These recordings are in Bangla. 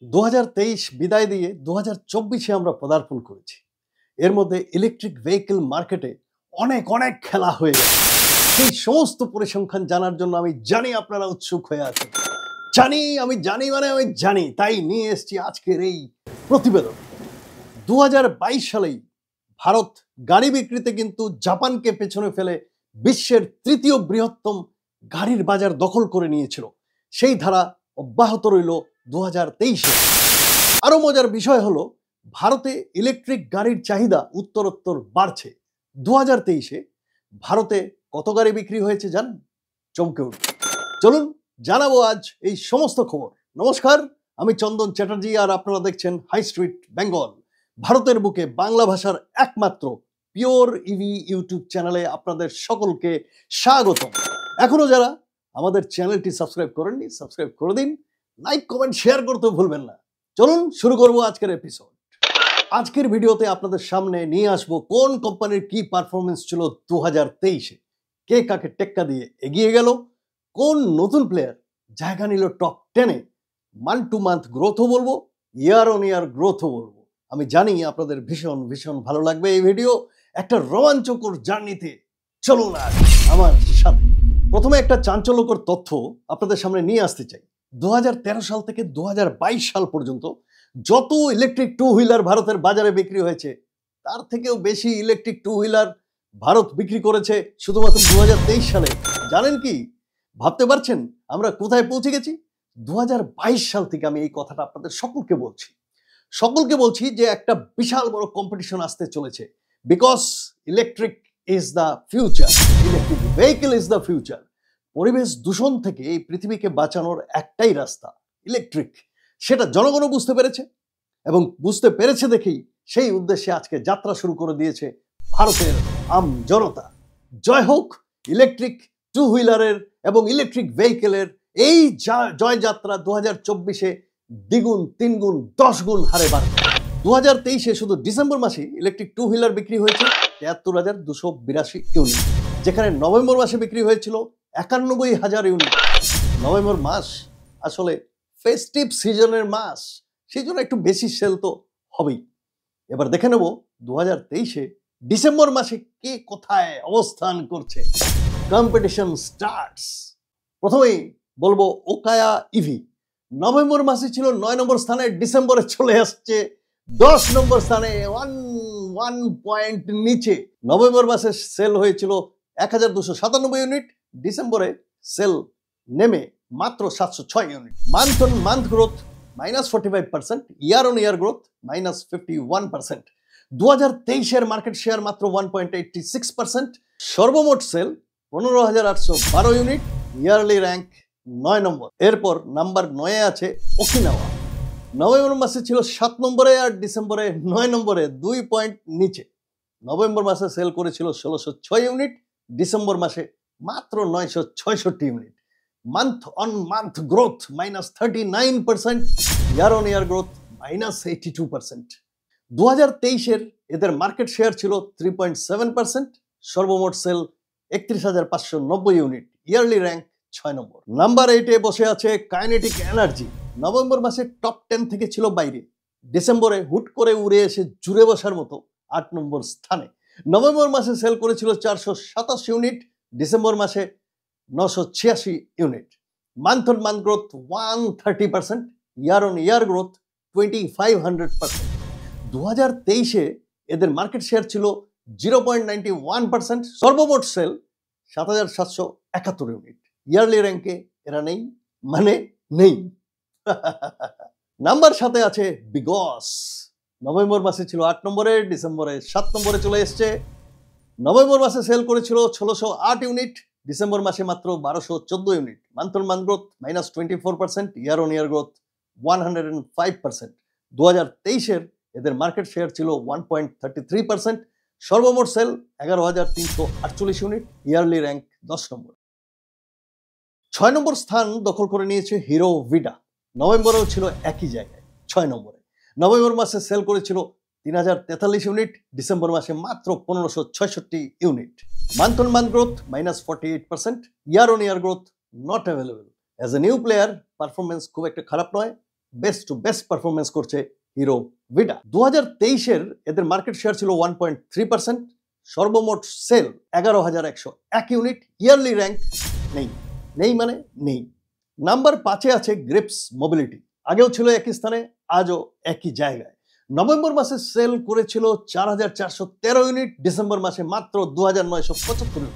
2023 বিদায় দিয়ে 2024-এ আমরা পদার্পণ করেছি। এর মধ্যে ইলেকট্রিক ভেহিকল মার্কেটে অনেক অনেক খেলা হয়ে গেছে। সেই সমস্ত পরিসংখ্যান জানার জন্য আমি জানি আপনারা উৎসুক হয়ে আছেন। আমি জানি তাই নিয়ে এসেছি আজকের এই প্রতিবেদন। 2022 সালেই ভারত গাড়ি বিক্রিতে কিন্তু জাপানকে পেছনে ফেলে বিশ্বের তৃতীয় বৃহত্তম গাড়ির বাজার দখল করে নিয়েছিল। সেই ধারা অব্যাহত রইল 2023-এ। আরো মজার বিষয় হলো ভারতে ইলেকট্রিক গাড়ির চাহিদা উত্তরোত্তর বাড়ছে। 2023-এ ভারতে কত গাড়ি বিক্রি হয়েছে জানেন? চমকে উঠবে। চলুন জানাবো আজ এই সমস্ত খবর। নমস্কার, আমি চন্দন চ্যাটার্জি আর আপনারা দেখছেন হাই স্ট্রিট বেঙ্গল, ভারতের বুকে বাংলা ভাষার একমাত্র পিওর ইভি ইউটিউব চ্যানেলে আপনাদের সকলকে স্বাগতম। এখনো যারা আমাদের চ্যানেলটি সাবস্ক্রাইব করেননি, সাবস্ক্রাইব করে দিন, লাইক কমেন্ট শেয়ার করতে ভুলবেন না। চলুন শুরু করব আজকের এপিসোড। আজকের ভিডিওতে আপনাদের সামনে নিয়ে আসবো কোন কোম্পানির কি পারফরমেন্স ছিল 2023-এ, কে কাকে টেক্কা দিয়ে এগিয়ে গেল, কোন নতুন প্লেয়ার জায়গা নিল টপ 10-এ, মান্থ টু মান্থ গ্রোথও বলবো, ইয়ার অন ইয়ার গ্রোথও বলবো। আমি জানি আপনাদের ভীষণ ভীষণ ভালো লাগবে এই ভিডিও। একটা রোমাঞ্চকর জার্নিতে চলুন আজ আমার সাথে। প্রথমে একটা চাঞ্চল্যকর তথ্য আপনাদের সামনে নিয়ে আসতে চাই। 2013 সাল থেকে 2022 সাল পর্যন্ত যত ইলেকট্রিক টু হুইলার ভারতের বাজারে বিক্রি হয়েছে, তার থেকেও বেশি ইলেকট্রিক টু হুইলার ভারত বিক্রি করেছে শুধুমাত্র 2023 সালে। জানেন কি? ভাবতে পারছেন আমরা কোথায় পৌঁছে গেছি? 2022 সাল থেকে আমি এই কথাটা আপনাদের সকলকে বলছি যে একটা বিশাল বড় কম্পিটিশন আসতে চলেছে। Because electric is the future, electric vehicle is the future. পরিবেশ দূষণ থেকে এই পৃথিবীকে বাঁচানোর একটাই রাস্তা, ইলেকট্রিক। সেটা জনগণও বুঝতে পেরেছে, এবং বুঝতে পেরেছে দেখেই সেই উদ্দেশ্যে আজকে যাত্রা শুরু করে দিয়েছে ভারতের আম জনতা। জয় হোক ইলেকট্রিক টু হুইলারের এবং ইলেকট্রিক ভেহিকেলের এই জয়যাত্রা 2024-এ দ্বিগুণ, তিনগুণ, 10 গুণ হারে বাড়বে। 2023-এ শুধু ডিসেম্বর মাসে ইলেকট্রিক টু হুইলার বিক্রি হয়েছে 73,282 ইউনিট, যেখানে নভেম্বর মাসে বিক্রি হয়েছিল 91,000 ইউনিট। নভেম্বর মাস আসলে ফেস্টিভ সিজনের মাস, সেই জন্য একটু বেশি সেল তো হবেই। এবার দেখে নেব 2023-এ ডিসেম্বর মাসে কে কোথায় অবস্থান করছে। Competition starts. প্রথমেই বলবো ওকায়া ইভি। নভেম্বর মাসে ছিল 9 নম্বর স্থানে, ডিসেম্বরে চলে আসছে 10 নম্বর স্থানে, 1 পয়েন্ট নিচে। নভেম্বর মাসে সেল হয়েছিল 1,297 ইউনিট, ডিসেম্বরে সেল নেমে মাত্র 706 unit. Month on month growth -45%, year on year growth -51%। 2023-এর মার্কেট শেয়ার মাত্র 1.86%। সর্বমোট sale 15,812 unit, yearly rank 9 number. এরপর নাম্বার 9-এ আছে ওকিনাওয়া। নভেম্বর মাসে ছিল 7 নম্বরে আর ডিসেম্বরে 9 নম্বরে, 2 পয়েন্ট নিচে। নভেম্বর মাসে সেল করেছিল 1,606 ইউনিট, ডিসেম্বর মাসে মাত্র 966 unit. Month on month growth -39%, year on year growth -82%। 2023-এর এদের মার্কেট শেয়ার ছিল 3.7%। সর্বমোট সেল 31,590 ইউনিট, ইয়ারলি র্যাঙ্ক 6 নম্বর। নাম্বার 8-এ বসে আছে কাইনেটিক এনার্জি। নভেম্বর মাসে টপ 10 থেকে ছিল বাইরে, ডিসেম্বরে হুট করে উড়ে এসে জুড়ে বসার মতো 8 নম্বর স্থানে। নভেম্বর মাসে সেল করেছিল 427 ইউনিট, ডিসেম্বর মাসে 986 unit. Month on month growth 130%, year on year growth 2500%। 2023-এ এদের মার্কেট শেয়ার ছিল 0.91%। সর্বমোট সেল 7,771 ইউনিট, ইয়ারলি র্যাঙ্কে এরা নেই, মানে নেই। নাম্বার 7-এ আছে বিগস। নভেম্বর মাসে ছিল 8 নম্বরে, ডিসেম্বরে 7 নম্বরে চলে এসছে। নভেম্বর মাসে সেল করেছিল 1,608 ইউনিট, ডিসেম্বর মাসে মাত্র 1,214 unit. Month on month growth -24%, year on year growth 105%। 2023-এর এদের মার্কেট শেয়ার ছিল 1.33%। সর্বমোট সেল 11,348 ইউনিট, ইয়ারলি র্যাঙ্ক 10 নম্বর। 6 নম্বর স্থান দখল করে নিয়েছে হিরো ভিডা। নভেম্বরেও ছিল একই জায়গায়, 6 নম্বরে। নভেম্বর মাসে সেল করেছিল 3,043 ইউনিট, ডিসেম্বর মাসে মাত্র 1,566 unit. Month on month growth -48%, year on year growth not available. As a new player performance খুব একটা খারাপ নয়, বেস্ট টু বেস্ট পারফরমেন্স করছে হিরো ভিডা। 2023-এর এদের মার্কেট শেয়ার ছিল 1.3%, সর্বমোট সেল 11,101 ইউনিট, ইয়ারলি র্যাঙ্ক নেই মানে নেই। নাম্বার 5-এ আছে গ্রিপস মোবিলিটি, আগেও ছিল একই স্থানে, আজও একই জায়গায়। নভেম্বর মাসে সেল করেছিল 4,413 ইউনিট, ডিসেম্বর মাসে মাত্র 2,975 unit.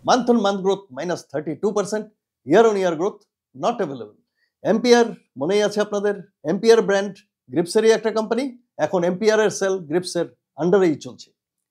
Month on month growth -32%, year on year growth not available. Ampere মনেই আছে আপনাদের, এম্পিয়ার ব্র্যান্ড গ্রিপসেরই একটা কোম্পানি, এখন এম্পিয়ারের সেল গ্রিপসের আন্ডারেই চলছে।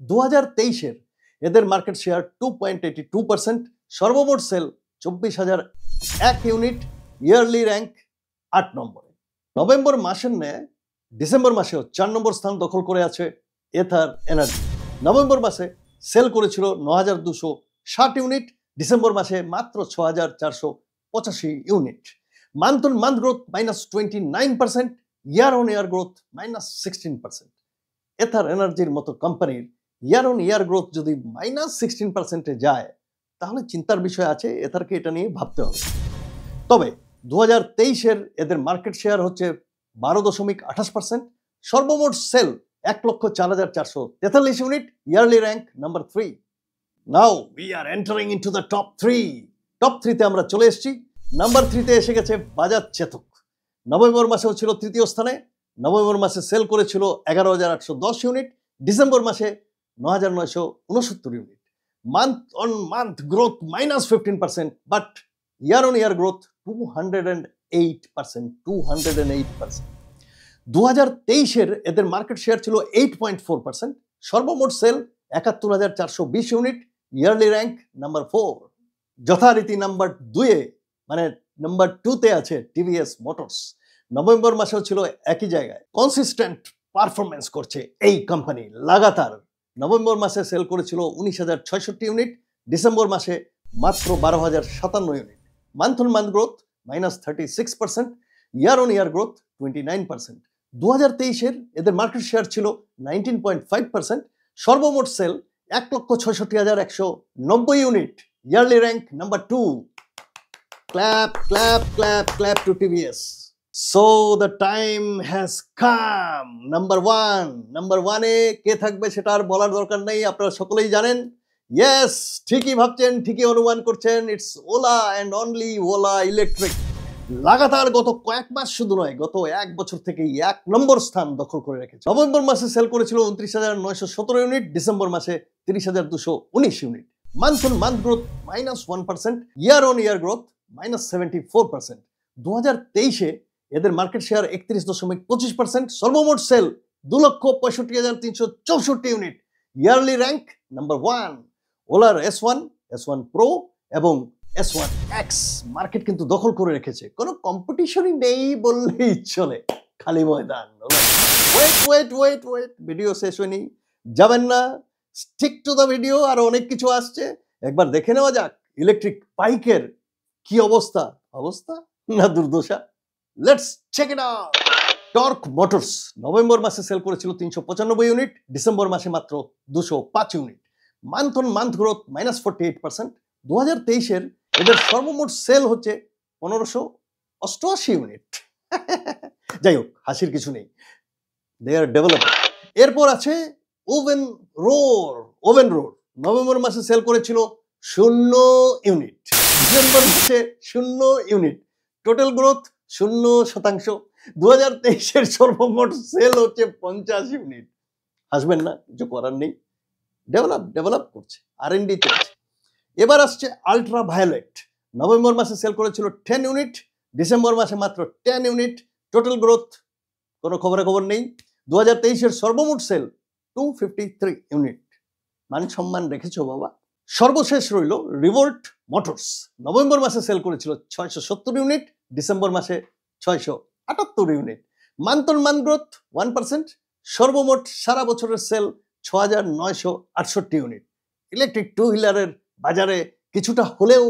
2023-এর এদের মার্কেট শেয়ার 2.82%, সর্বমোট সেল 24,001 ইউনিট, ইয়ারলি র্যাঙ্ক 8 নম্বরে। নভেম্বর মাসের ন্যায় ডিসেম্বর মাসেও 4 নম্বর স্থান দখল করে আছে এথার এনার্জি। নভেম্বর মাসে সেল করেছিল 9,260 ইউনিট, ডিসেম্বর মাসে মাত্র 6,485 unit. Month on month growth -29%, year on year growth -16%। এথার এনার্জির মতো কোম্পানির ইয়ার অন ইয়ার গ্রোথ যদি -16%-এ যায়, তাহলে চিন্তার বিষয় আছে, এথারকে এটা নিয়ে ভাবতে হবে। তবে 2023-এর এদের মার্কেট শেয়ার হচ্ছে 12.28%, সর্বমোট sale 1,04,443 unit, yearly rank number 3। Now we are entering into the top 3। Top 3-তে আমরা চলে এসেছি। নাম্বার 3-তে এসে গেছে বাজাজ চেতক। নভেম্বর মাসেও ছিল তৃতীয় স্থানে, নভেম্বর মাসে সেল করেছিল 11,810 ইউনিট, ডিসেম্বর মাসে 9,969 unit. Month on month growth -15%, but year on year growth 208%। 2023-এর এদের মার্কেট শেয়ার ছিল 8.4%, সর্বমোট sale 71,420 unit, yearly rank number 4। যথারীতি নাম্বার 2-এ মানে নাম্বার 2-তে আছে টিভিএস মোটরস। নভেম্বর মাসেও ছিল একই জায়গায়, কনসিস্টেন্ট পারফরমেন্স করছে এই কোম্পানি লাগাতার। নভেম্বর মাসে সেল করেছিল 19,066 ইউনিট, ডিসেম্বর মাসে মাত্র 12,057 unit. Month on month growth -36%, year on year growth 29%। 2023-এর এদের মার্কেট শেয়ার ছিল 19.5%, সর্বমোট sale 1,66,190 unit, yearly rank number 2। Clap, clap, clap, clap to TVS. So the time has come. Number 1-এ কে থাকবে সেটা আর বলার দরকার নেই, আপনারা সকলেই জানেন। ইয়েস, ঠিকই ভাবছেন, ঠিকই অনুমান করছেন, it's OLA and only OLA electric. লাগাতার গত কয়েক মাস শুধু নয়, গত 1 বছর থেকেই 1 নম্বর স্থান দখল করে রেখেছে। নভেম্বর মাসে সেল করেছিল 29,917 ইউনিট, ডিসেম্বর মাসে 30,219 unit. Month on month growth -1%, year on year growth -74%। 2023-এ এদের মার্কেট শেয়ার 31.25%, সর্বমোট sale 2,65,364 unit, yearly rank number 1। ওলার S1 Pro এবং S1 X মার্কেট কিন্তু দখল করে রেখেছে, কোনো কম্পিটিশনই নেই বললেই চলে, খালি ময়দান। ওয়েট, ভিডিও শেষ হয়নি, যাবেন না, স্টিক টু দ্য ভিডিও, আর অনেক কিছু আসছে। একবার দেখে নেওয়া যাক ইলেকট্রিক বাইকের কি অবস্থা না দুর্দশা। Let's check it out. Torque motors November মাসে সেল করেছিল 395 ইউনিট, ডিসেম্বর মাসে মাত্র 205 unit. Month on month growth -48%। 2023-এর এদের সর্বমোট সেল হচ্ছে 1,588 ইউনিট। যাই হোক, হাসির কিছু নেই, দে আর ডেভেলপিং। এরপর আছে ওভেন রোর। নভেম্বর মাসে সেল করেছিল 0 ইউনিট, ডিসেম্বর মাসে 0 ইউনিট, টোটাল গ্রোথ 0%। 2023-এর সর্বমোট সেল হচ্ছে 50 ইউনিট। হাসবেন না, কিছু করার নেই, ডেভেলপ করছে, R&D চলছে। এবার আসছে আলট্রা ভায়োলেট। নভেম্বর মাসে সেল করেছিল 10 ইউনিট, ডিসেম্বর মাসে মাত্র 10 ইউনিট, টোটাল গ্রোথ কোনো খবর নেই। 2023-এর সর্বমোট সেল 253 ইউনিট। মান সম্মান রেখেছো বাবা। সর্বশেষ রইল রিভোল্ট মোটরস। নভেম্বর মাসে সেল করেছিল 670 ইউনিট, ডিসেম্বর মাসে 678 unit. Month on month growth 1%, সর্বমোট সারা বছরের সেল 6,968 ইউনিট। ইলেকট্রিক 2 হুইলারের বাজারে কিছুটা হলেও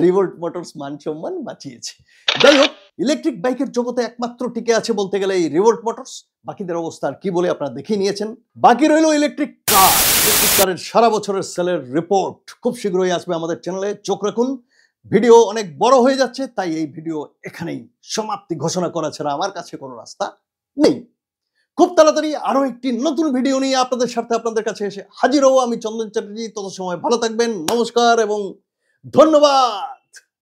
রিভোল্ট মোটরস মান সম্মান বাঁচিয়েছে। যাই হোক, ইলেকট্রিক বাইকের জগতে একমাত্র টিকে আছে বলতে গেলে এই রিভোল্ট মোটরস। বাকিদের অবস্থা আর কি বলে আপনারা দেখে নিয়েছেন। বাকি রইল ইলেকট্রিক কারের সারা বছরের সেলের রিপোর্ট। খুব শীঘ্রই আসবে আমাদের চ্যানেলে, চোখ রাখুন। ভিডিও অনেক বড় হয়ে যাচ্ছে, তাই এই ভিডিও এখানেই সমাপ্তি ঘোষণা করা ছাড়া আমার কাছে কোনো রাস্তা নেই। খুব তাড়াতাড়ি আরো একটি নতুন ভিডিও নিয়ে আপনাদের সাথে আপনাদের কাছে এসে হাজির হব আমি, চন্দন চ্যাটার্জি। তত সময় ভালো থাকবেন, নমস্কার এবং ধন্যবাদ।